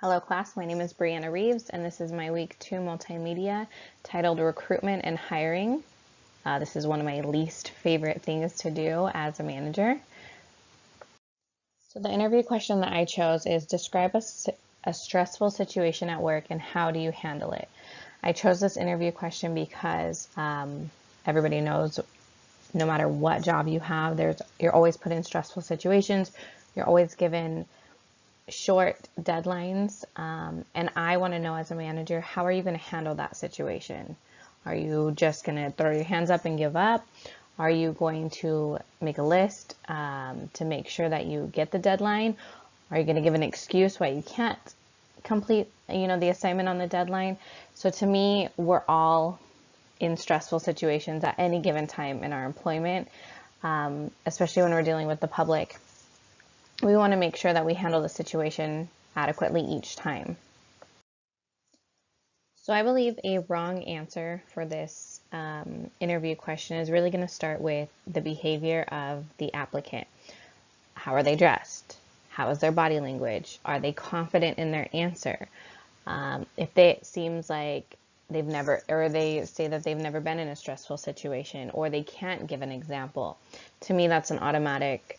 Hello class, my name is Brianna Reeves and this is my week 2 multimedia titled Recruitment and Hiring. This is one of my least favorite things to do as a manager. So the interview question that I chose is describe a stressful situation at work and how do you handle it? I chose this interview question because everybody knows no matter what job you have, you're always put in stressful situations. You're always given short deadlines, and I want to know as a manager, how are you going to handle that situation? Are you just going to throw your hands up and give up? Are you going to make a list to make sure that you get the deadline? Are you going to give an excuse why you can't complete the assignment on the deadline? So to me, we're all in stressful situations at any given time in our employment, especially when we're dealing with the public. We want to make sure that we handle the situation adequately each time. So I believe a wrong answer for this interview question is really going to start with the behavior of the applicant. How are they dressed? How is their body language? Are they confident in their answer? If it seems like they've never, or they say that they've never been in a stressful situation, or they can't give an example, to me that's an automatic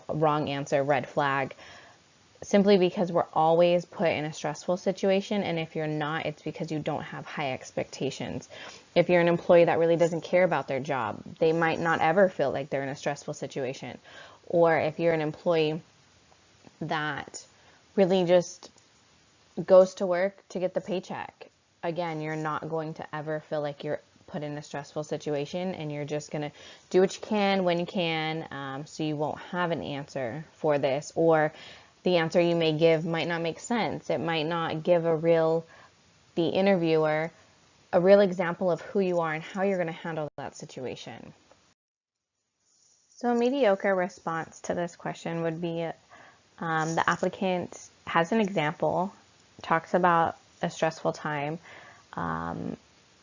wrong answer, red flag, simply because we're always put in a stressful situation. And if you're not, it's because you don't have high expectations. If you're an employee that really doesn't care about their job, they might not ever feel like they're in a stressful situation. Or if you're an employee that really just goes to work to get the paycheck, again, you're not going to ever feel like you're put in a stressful situation, and you're just going to do what you can when you can, so you won't have an answer for this, or the answer you may give might not make sense. It might not give the interviewer a real example of who you are and how you're going to handle that situation. So a mediocre response to this question would be the applicant has an example, talks about a stressful time,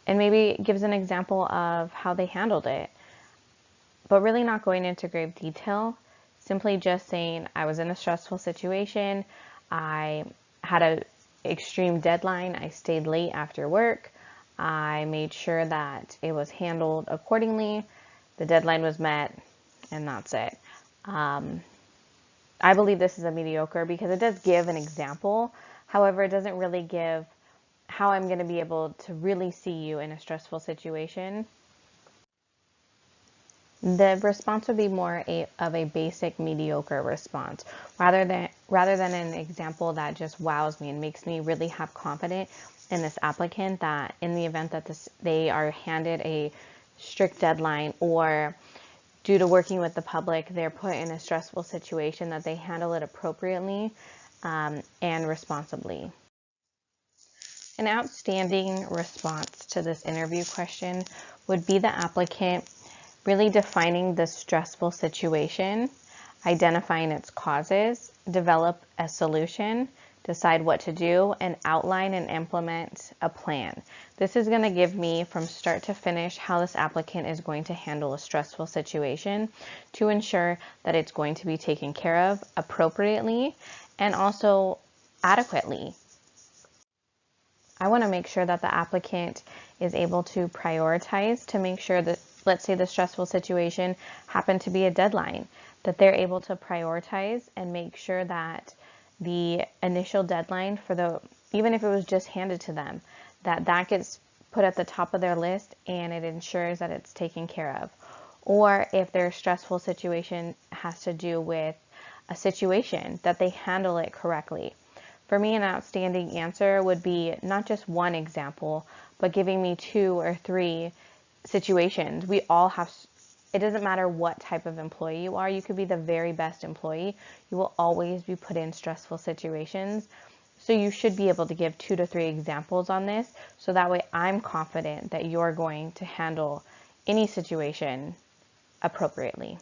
and maybe gives an example of how they handled it, but really not going into grave detail, simply just saying, I was in a stressful situation, I had an extreme deadline, I stayed late after work, I made sure that it was handled accordingly, the deadline was met, and that's it. I believe this is a mediocre because it does give an example. However, it doesn't really give how I'm going to be able to really see you in a stressful situation. The response would be more of a basic mediocre response, rather than an example that just wows me and makes me really have confidence in this applicant that in the event that they are handed a strict deadline, or due to working with the public, they're put in a stressful situation, that they handle it appropriately and responsibly. An outstanding response to this interview question would be the applicant really defining the stressful situation, identifying its causes, develop a solution, decide what to do, and outline and implement a plan. This is going to give me from start to finish how this applicant is going to handle a stressful situation to ensure that it's going to be taken care of appropriately and also adequately. I want to make sure that the applicant is able to prioritize to make sure that, let's say the stressful situation happened to be a deadline, that they're able to prioritize and make sure that the initial deadline even if it was just handed to them, that gets put at the top of their list and it ensures that it's taken care of. Or if their stressful situation has to do with a situation, that they handle it correctly. For me, an outstanding answer would be not just one example, but giving me 2 or 3 situations. We all have, it doesn't matter what type of employee you are. You could be the very best employee. You will always be put in stressful situations. So you should be able to give 2 to 3 examples on this. So that way I'm confident that you're going to handle any situation appropriately.